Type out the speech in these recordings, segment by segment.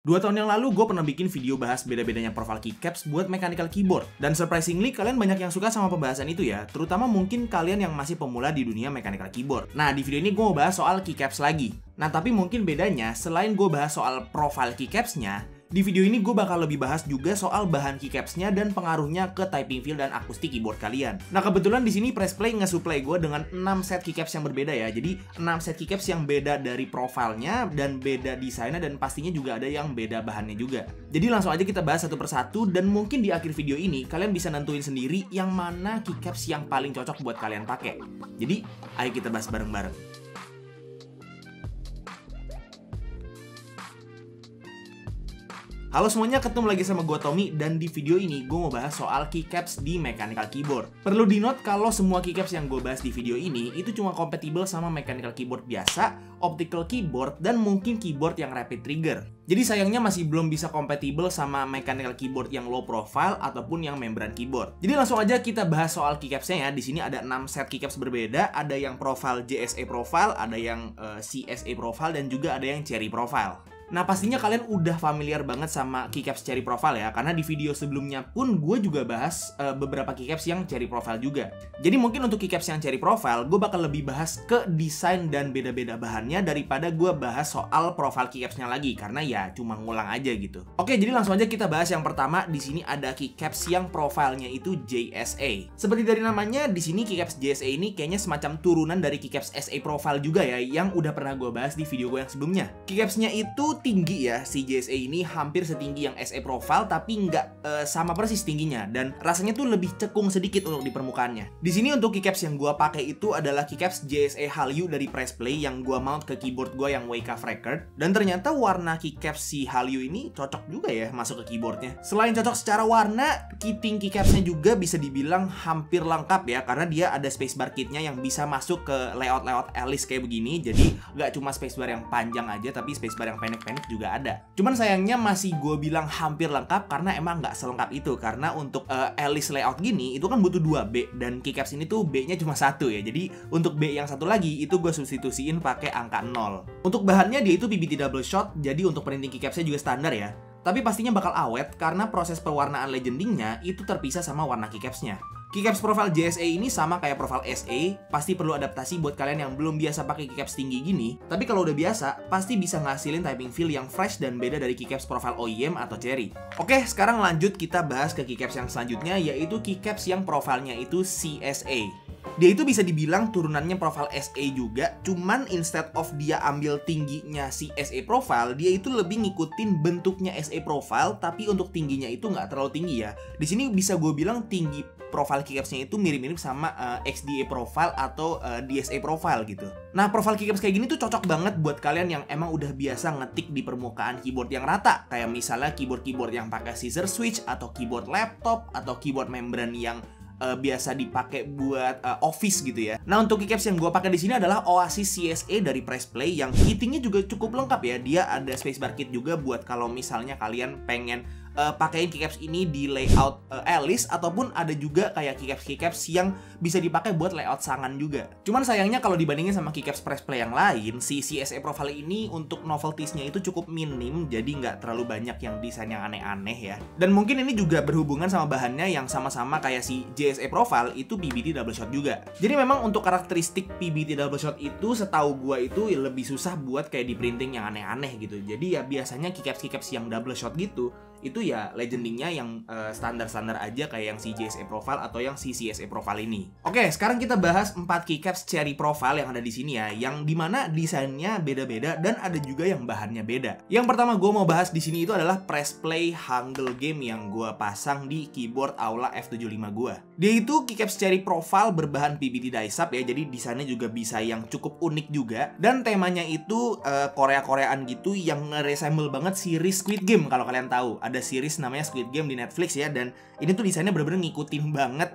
2 tahun yang lalu gue pernah bikin video bahas beda-bedanya profile keycaps buat mechanical keyboard. Dan surprisingly kalian banyak yang suka sama pembahasan itu ya, terutama mungkin kalian yang masih pemula di dunia mechanical keyboard. Nah, di video ini gue mau bahas soal keycaps lagi. Nah, tapi mungkin bedanya, selain gue bahas soal profile keycapsnya, di video ini gue bakal lebih bahas juga soal bahan keycapsnya dan pengaruhnya ke typing feel dan akustik keyboard kalian. Nah, kebetulan di sini Pressplay nge-supply gue dengan 6 set keycaps yang berbeda ya. Jadi 6 set keycaps yang beda dari profilnya dan beda desainnya, dan pastinya juga ada yang beda bahannya juga. Jadi langsung aja kita bahas satu persatu, dan mungkin di akhir video ini kalian bisa nentuin sendiri yang mana keycaps yang paling cocok buat kalian pakai. Jadi ayo kita bahas bareng-bareng. Halo semuanya, ketemu lagi sama gue Tommy, dan di video ini gue mau bahas soal keycaps di mechanical keyboard. Perlu di note kalau semua keycaps yang gue bahas di video ini itu cuma kompatibel sama mechanical keyboard biasa, optical keyboard, dan mungkin keyboard yang rapid trigger. Jadi sayangnya masih belum bisa kompatibel sama mechanical keyboard yang low profile ataupun yang membran keyboard. Jadi langsung aja kita bahas soal keycapsnya ya. Di sini ada 6 set keycaps berbeda, ada yang profile JSA profile, ada yang CSA profile, dan juga ada yang cherry profile. Nah, pastinya kalian udah familiar banget sama keycaps cherry profile ya, karena di video sebelumnya pun gue juga bahas beberapa keycaps yang cherry profile juga. Jadi mungkin untuk keycaps yang cherry profile, gue bakal lebih bahas ke desain dan beda-beda bahannya daripada gue bahas soal profile keycapsnya lagi, karena ya cuma ngulang aja gitu. Oke, jadi langsung aja kita bahas yang pertama. Di sini ada keycaps yang profilnya itu JSA. Seperti dari namanya, di sini keycaps JSA ini kayaknya semacam turunan dari keycaps SA profile juga ya, yang udah pernah gue bahas di video gue yang sebelumnya. Keycapsnya itu tinggi ya, si JSA ini hampir setinggi yang SA profile, tapi nggak sama persis tingginya, dan rasanya tuh lebih cekung sedikit untuk di permukaannya. Di sini untuk keycaps yang gua pakai itu adalah keycaps JSA Hallyu dari Pressplay yang gua mount ke keyboard gua yang Wacom Record, dan ternyata warna keycaps si Hallyu ini cocok juga ya masuk ke keyboardnya. Selain cocok secara warna, kitting keycapsnya juga bisa dibilang hampir lengkap ya, karena dia ada spacebar kitnya yang bisa masuk ke layout Alice kayak begini. Jadi nggak cuma spacebar yang panjang aja, tapi spacebar yang pendek juga ada. Cuman sayangnya masih gue bilang hampir lengkap karena emang nggak selengkap itu, karena untuk Alice layout gini itu kan butuh 2 B, dan keycaps ini tuh B-nya cuma 1 ya. Jadi untuk B yang satu lagi itu gue substitusiin pakai angka 0. Untuk bahannya dia itu PBT double shot, jadi untuk printing keycapsnya juga standar ya. Tapi pastinya bakal awet karena proses pewarnaan legendingnya itu terpisah sama warna keycapsnya. Keycaps profile JSA ini sama kayak profile SA, pasti perlu adaptasi buat kalian yang belum biasa pakai keycaps tinggi gini. Tapi kalau udah biasa, pasti bisa ngasilin typing feel yang fresh dan beda dari keycaps profile OEM atau Cherry. Oke, sekarang lanjut kita bahas ke keycaps yang selanjutnya, yaitu keycaps yang profilnya itu CSA. Dia itu bisa dibilang turunannya profile SA juga, cuman instead of dia ambil tingginya si SA profile, dia itu lebih ngikutin bentuknya SA profile, tapi untuk tingginya itu nggak terlalu tinggi ya. Di sini bisa gue bilang tinggi profile keycapsnya itu mirip-mirip sama XDA profile atau DSA profile gitu. Nah, profile keycaps kayak gini tuh cocok banget buat kalian yang emang udah biasa ngetik di permukaan keyboard yang rata, kayak misalnya keyboard-keyboard yang pakai scissor switch, atau keyboard laptop, atau keyboard membran yang biasa dipakai buat office gitu ya. Nah, untuk keycaps yang gue pakai di sini adalah Oasis CSA dari Pressplay yang kittingnya juga cukup lengkap ya. Dia ada spacebar kit juga buat kalau misalnya kalian pengen pakein keycaps ini di layout Alice, ataupun ada juga kayak keycaps yang bisa dipakai buat layout Sangan juga. Cuman sayangnya kalau dibandingin sama keycaps Pressplay yang lain, si CSA profile ini untuk noveltiesnya itu cukup minim, jadi nggak terlalu banyak yang desain yang aneh-aneh ya. Dan mungkin ini juga berhubungan sama bahannya yang sama-sama kayak si JSA profile itu PBT double shot juga. Jadi memang untuk karakteristik PBT double shot itu setahu gua itu lebih susah buat kayak di printing yang aneh-aneh gitu. Jadi ya biasanya keycaps yang double shot gitu itu ya legendingnya yang standar-standar aja kayak yang si JSA profile atau yang si CSA profile ini. Oke, sekarang kita bahas 4 keycaps cherry profile yang ada di sini ya, yang dimana desainnya beda-beda dan ada juga yang bahannya beda. Yang pertama gue mau bahas di sini itu adalah Pressplay Hangul Game yang gue pasang di keyboard Aula F75 gue. Dia itu keycaps cherry profile berbahan PBT die-sub ya, jadi desainnya juga bisa yang cukup unik juga, dan temanya itu Korea-Koreaan gitu yang nge-resemble banget series Squid Game kalau kalian tahu. Ada series namanya Squid Game di Netflix ya, dan ini tuh desainnya bener-bener ngikutin banget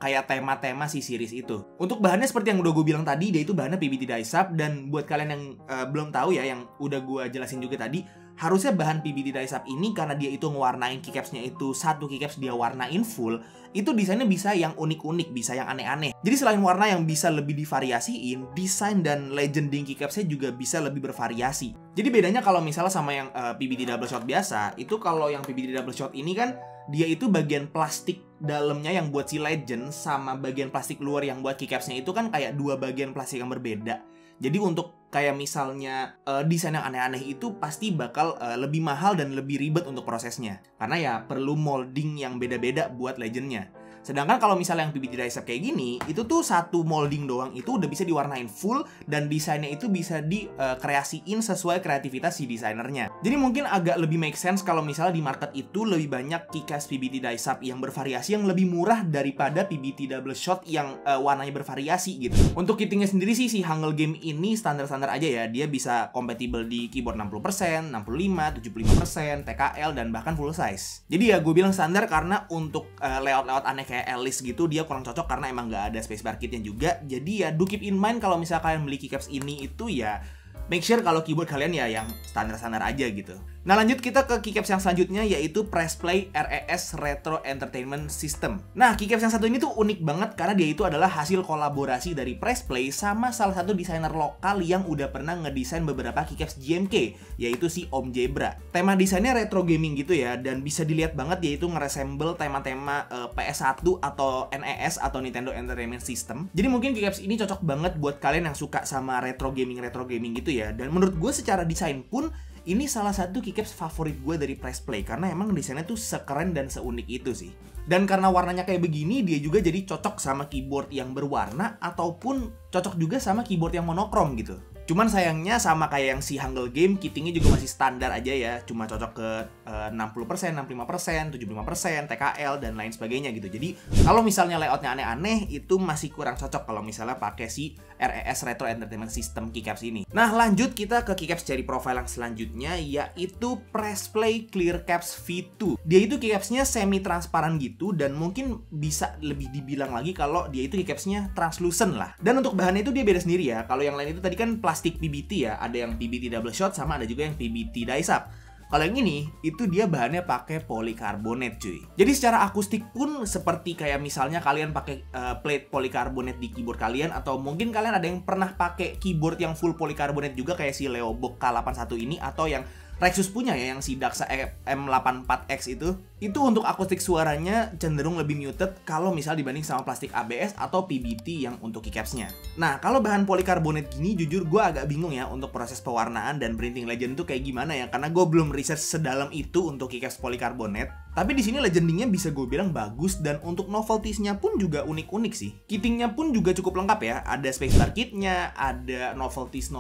kayak tema-tema si series itu. Untuk bahannya seperti yang udah gue bilang tadi, dia itu bahannya PBT die-sub, dan buat kalian yang belum tahu ya, yang udah gue jelasin juga tadi, harusnya bahan PBT Dicep ini karena dia itu ngewarnain keycapsnya itu satu keycaps dia warnain full, itu desainnya bisa yang unik-unik, bisa yang aneh-aneh. Jadi selain warna yang bisa lebih divariasiin, desain dan legending keycapsnya juga bisa lebih bervariasi. Jadi bedanya kalau misalnya sama yang PBT double shot biasa, itu kalau yang PBT double shot ini kan dia itu bagian plastik dalamnya yang buat si legend sama bagian plastik luar yang buat keycapsnya itu kan kayak dua bagian plastik yang berbeda. Jadi untuk kayak misalnya desain yang aneh-aneh itu pasti bakal lebih mahal dan lebih ribet untuk prosesnya. Karena ya perlu molding yang beda-beda buat legendnya. Sedangkan kalau misalnya yang PBT Dicep kayak gini, itu tuh satu molding doang itu udah bisa diwarnain full dan desainnya itu bisa dikreasiin sesuai kreativitas si desainernya. Jadi mungkin agak lebih make sense kalau misalnya di market itu lebih banyak keycaps PBT Dicep yang bervariasi yang lebih murah daripada PBT double shot yang warnanya bervariasi gitu. Untuk kittingnya sendiri sih si Hangul Game ini standar-standar aja ya. Dia bisa compatible di keyboard 60%, 65%, 75%, TKL dan bahkan full size. Jadi ya gue bilang standar karena untuk layout-layout aneh kayak Alice gitu dia kurang cocok karena emang nggak ada spacebar kitnya juga. Jadi ya do keep in mind kalau misalnya kalian beli keycaps ini itu ya make sure kalau keyboard kalian ya yang standar-standar aja gitu. Nah lanjut kita ke keycaps yang selanjutnya yaitu Pressplay RES Retro Entertainment System. Nah keycaps yang satu ini tuh unik banget karena dia itu adalah hasil kolaborasi dari Pressplay sama salah satu desainer lokal yang udah pernah ngedesain beberapa keycaps GMK, yaitu si Om Jebra. Tema desainnya retro gaming gitu ya, dan bisa dilihat banget dia itu ngeresemble tema-tema PS1 atau NES atau Nintendo Entertainment System. Jadi mungkin keycaps ini cocok banget buat kalian yang suka sama retro gaming gitu ya. Dan menurut gue secara desain pun ini salah satu keycaps favorit gue dari Pressplay karena emang desainnya tuh sekeren dan seunik itu sih. Dan karena warnanya kayak begini, dia juga jadi cocok sama keyboard yang berwarna ataupun cocok juga sama keyboard yang monokrom gitu. Cuman sayangnya sama kayak yang si Hangul Game, kittingnya juga masih standar aja ya. Cuma cocok ke 60%, 65%, 75%, TKL, dan lain sebagainya gitu. Jadi kalau misalnya layoutnya aneh-aneh, itu masih kurang cocok kalau misalnya pakai si RES Retro Entertainment System keycaps ini. Nah lanjut kita ke keycaps cherry profile yang selanjutnya, yaitu Pressplay Clear Caps V2. Dia itu keycapsnya semi-transparan gitu, dan mungkin bisa lebih dibilang lagi kalau dia itu keycapsnya translucent lah. Dan untuk bahannya itu dia beda sendiri ya. Kalau yang lain itu tadi kan plastik PBT ya, ada yang PBT double shot sama ada juga yang PBT Dicep. Kalau yang ini, itu dia bahannya pakai polikarbonat cuy. Jadi secara akustik pun seperti kayak misalnya kalian pakai plate polikarbonat di keyboard kalian, atau mungkin kalian ada yang pernah pakai keyboard yang full polikarbonat juga kayak si Leobook K81 ini, atau yang Rexus punya ya, yang si Daxa M84X itu untuk akustik suaranya cenderung lebih muted kalau misal dibanding sama plastik ABS atau PBT yang untuk keycapsnya. Nah, kalau bahan polikarbonat gini jujur gue agak bingung ya untuk proses pewarnaan dan printing legend itu kayak gimana ya, karena gue belum research sedalam itu untuk keycaps polikarbonat. Tapi di sini legendingnya bisa gue bilang bagus, dan untuk novelties-nya pun juga unik-unik sih. Kittingnya pun juga cukup lengkap ya, ada spacebar kitnya, ada novelties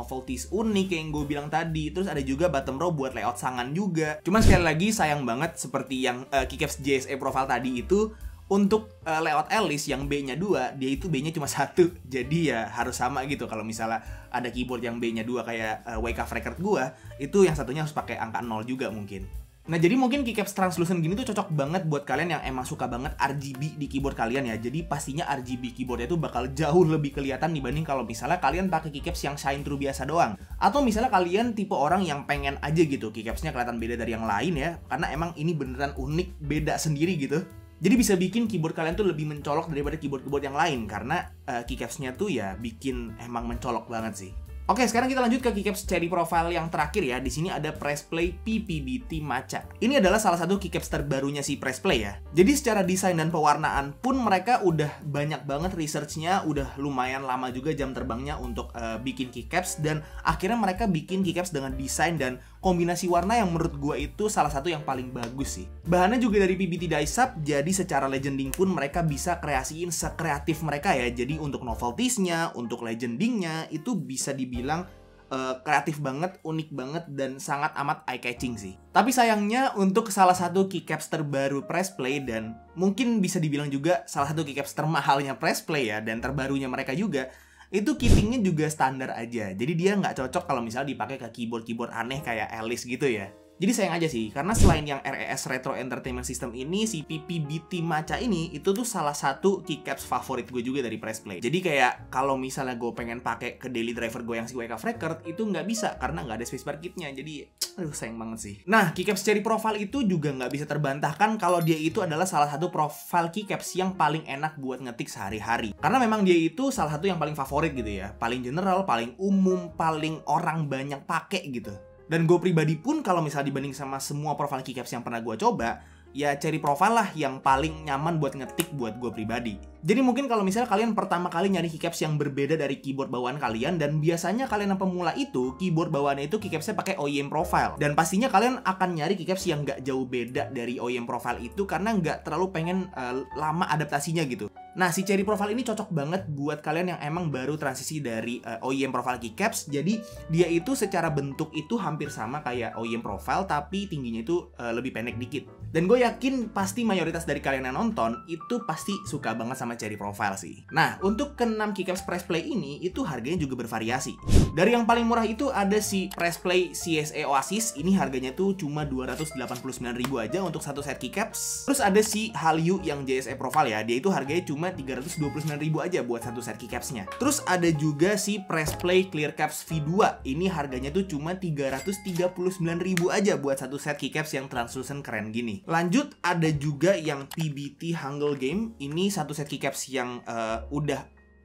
unik yang gue bilang tadi, terus ada juga bottom row buat layout sangan juga. Cuman sekali lagi sayang banget seperti yang keycaps JSA profile tadi itu, untuk layout Alice yang B-nya 2, dia itu B-nya cuma 1. Jadi ya harus sama gitu. Kalau misalnya ada keyboard yang B-nya 2 kayak WK Record gua, itu yang satunya harus pakai angka 0 juga mungkin. Nah jadi mungkin keycaps translucent gini tuh cocok banget buat kalian yang emang suka banget RGB di keyboard kalian ya. Jadi pastinya RGB keyboardnya tuh bakal jauh lebih kelihatan dibanding kalau misalnya kalian pakai keycaps yang shine through biasa doang. Atau misalnya kalian tipe orang yang pengen aja gitu keycapsnya kelihatan beda dari yang lain ya, karena emang ini beneran unik, beda sendiri gitu. Jadi bisa bikin keyboard kalian tuh lebih mencolok daripada keyboard-keyboard yang lain, karena keycapsnya tuh ya bikin emang mencolok banget sih. Oke, sekarang kita lanjut ke keycaps cherry profile yang terakhir ya. Di sini ada Pressplay PPBT Matcha. Ini adalah salah satu keycaps terbarunya si Pressplay ya. Jadi secara desain dan pewarnaan pun mereka udah banyak banget researchnya, udah lumayan lama juga jam terbangnya untuk bikin keycaps, dan akhirnya mereka bikin keycaps dengan desain dan kombinasi warna yang menurut gue itu salah satu yang paling bagus sih. Bahannya juga dari PBT Dicep, jadi secara legending pun mereka bisa kreasiin sekreatif mereka ya. Jadi untuk novelties-nya, untuk legendingnya itu bisa dibilang kreatif banget, unik banget, dan sangat amat eye-catching sih. Tapi sayangnya untuk salah satu keycaps terbaru Pressplay, dan mungkin bisa dibilang juga salah satu keycaps termahalnya Pressplay ya, dan terbarunya mereka juga, itu kittingnya juga standar aja. Jadi dia nggak cocok kalau misalnya dipakai ke keyboard-keyboard aneh kayak Alice gitu ya. Jadi sayang aja sih, karena selain yang RES Retro Entertainment System ini, si PPBT Maca ini itu tuh salah satu keycaps favorit gue juga dari Press Play. Jadi kayak kalau misalnya gue pengen pakai ke daily driver gue yang si Wake Up Record, itu nggak bisa karena nggak ada spacebar kitnya. Jadi aduh sayang banget sih. Nah, keycaps Cherry Profile itu juga nggak bisa terbantahkan kalau dia itu adalah salah satu profile keycaps yang paling enak buat ngetik sehari-hari. Karena memang dia itu salah satu yang paling favorit gitu ya, paling general, paling umum, paling orang banyak pakai gitu. Dan gue pribadi pun kalau misalnya dibanding sama semua profile keycaps yang pernah gue coba, ya Cherry Profile lah yang paling nyaman buat ngetik buat gue pribadi. Jadi mungkin kalau misalnya kalian pertama kali nyari keycaps yang berbeda dari keyboard bawaan kalian, dan biasanya kalian yang pemula itu, keyboard bawaannya itu keycapsnya pakai OEM Profile. Dan pastinya kalian akan nyari keycaps yang nggak jauh beda dari OEM Profile itu karena nggak terlalu pengen lama adaptasinya gitu. Nah, si Cherry Profile ini cocok banget buat kalian yang emang baru transisi dari OEM Profile keycaps. Jadi dia itu secara bentuk itu hampir sama kayak OEM Profile, tapi tingginya itu lebih pendek dikit. Dan gue yakin pasti mayoritas dari kalian yang nonton itu pasti suka banget sama Cherry Profile sih. Nah, untuk ke-6 keycaps Press Play ini itu harganya juga bervariasi. Dari yang paling murah itu ada si Press Play CSE Oasis. Ini harganya tuh cuma 289.000 aja untuk satu set keycaps. Terus ada si Hallyu yang JSE Profile ya. Dia itu harganya cuma 329.000 aja buat satu set keycapsnya. Terus ada juga si Press Play Clear Caps V2. Ini harganya tuh cuma 339.000 aja buat satu set keycaps yang translucent keren gini. Lanjut ada juga yang PBT Hangul Game. Ini satu set keycaps yang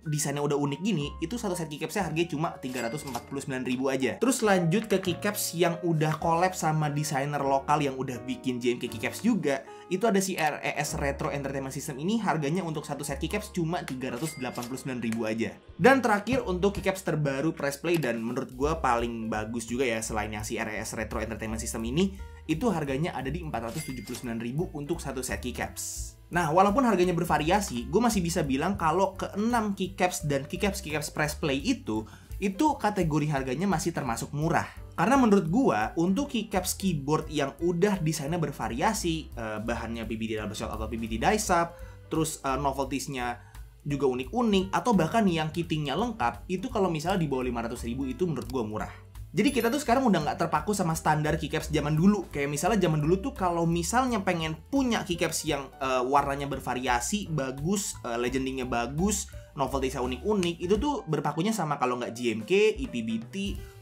desainnya udah unik gini, itu satu set keycapsnya harganya cuma 349.000 aja. Terus lanjut ke keycaps yang udah collab sama desainer lokal yang udah bikin JMK keycaps juga. Itu ada si RES Retro Entertainment System ini, harganya untuk satu set keycaps cuma 389.000 aja. Dan terakhir untuk keycaps terbaru Press Play dan menurut gue paling bagus juga ya selain yang si RES Retro Entertainment System ini, itu harganya ada di 479.000 untuk satu set keycaps. Nah, walaupun harganya bervariasi, gue masih bisa bilang kalau ke-6 keycaps dan keycaps Press Play itu kategori harganya masih termasuk murah. Karena menurut gue, untuk keycaps keyboard yang udah desainnya bervariasi, bahannya PBT double shot atau PBT die-sub, terus novelties-nya juga unik-unik, atau bahkan yang kittingnya lengkap, itu kalau misalnya di bawah 500.000 itu menurut gue murah. Jadi kita tuh sekarang udah nggak terpaku sama standar keycaps zaman dulu. Kayak misalnya zaman dulu tuh kalau misalnya pengen punya keycaps yang warnanya bervariasi, bagus, legendingnya bagus, novelty-nya unik-unik, itu tuh berpakunya sama kalau nggak JMK, EPBT,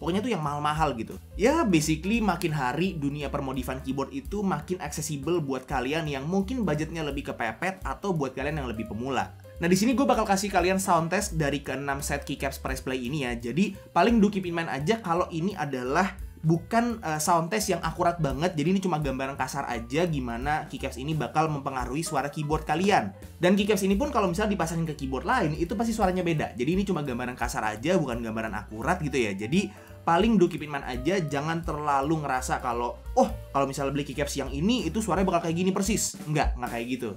pokoknya tuh yang mahal-mahal gitu. Ya basically makin hari dunia permodifan keyboard itu makin accessible buat kalian yang mungkin budgetnya lebih kepepet atau buat kalian yang lebih pemula. Nah, di sini gue bakal kasih kalian sound test dari ke-6 set keycaps Press Play ini ya. Jadi paling do keep in mind aja kalau ini adalah bukan sound test yang akurat banget. Jadi ini cuma gambaran kasar aja gimana keycaps ini bakal mempengaruhi suara keyboard kalian. Dan keycaps ini pun kalau misalnya dipasangin ke keyboard lain itu pasti suaranya beda. Jadi ini cuma gambaran kasar aja, bukan gambaran akurat gitu ya. Jadi paling do keep in mind aja, jangan terlalu ngerasa kalau kalau misalnya beli keycaps yang ini itu suaranya bakal kayak gini persis. Nggak kayak gitu.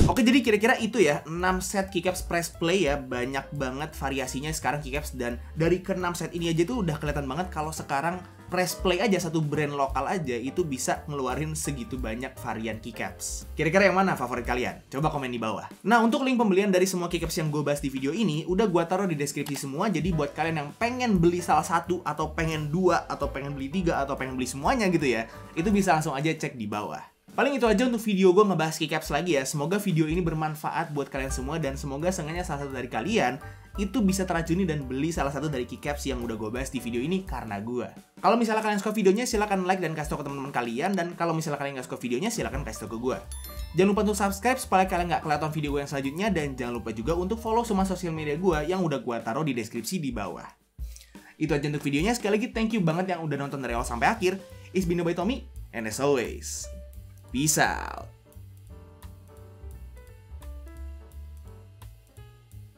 Oke, jadi kira-kira itu ya 6 set keycaps Press Play ya. Banyak banget variasinya sekarang keycaps. Dan dari ke-6 set ini aja tuh udah kelihatan banget kalau sekarang Press Play aja, satu brand lokal aja, itu bisa ngeluarin segitu banyak varian keycaps. Kira-kira yang mana favorit kalian? Coba komen di bawah. Nah, untuk link pembelian dari semua keycaps yang gue bahas di video ini udah gue taruh di deskripsi semua. Jadi buat kalian yang pengen beli salah satu, atau pengen dua, atau pengen beli tiga, atau pengen beli semuanya gitu ya, itu bisa langsung aja cek di bawah. Paling itu aja untuk video gue ngebahas keycaps lagi ya. Semoga video ini bermanfaat buat kalian semua dan semoga seenggaknya salah satu dari kalian itu bisa teracuni dan beli salah satu dari keycaps yang udah gue bahas di video ini karena gue. Kalau misalnya kalian suka videonya, silahkan like dan kasih tau ke teman-teman kalian. Dan kalau misalnya kalian nggak suka videonya, silahkan kasih tau ke gue. Jangan lupa untuk subscribe supaya kalian nggak kelihatan video gue yang selanjutnya. Dan jangan lupa juga untuk follow semua sosial media gue yang udah gue taruh di deskripsi di bawah. Itu aja untuk videonya. Sekali lagi thank you banget yang udah nonton dari awal sampai akhir. It's been by Tommy, and as always, peace out.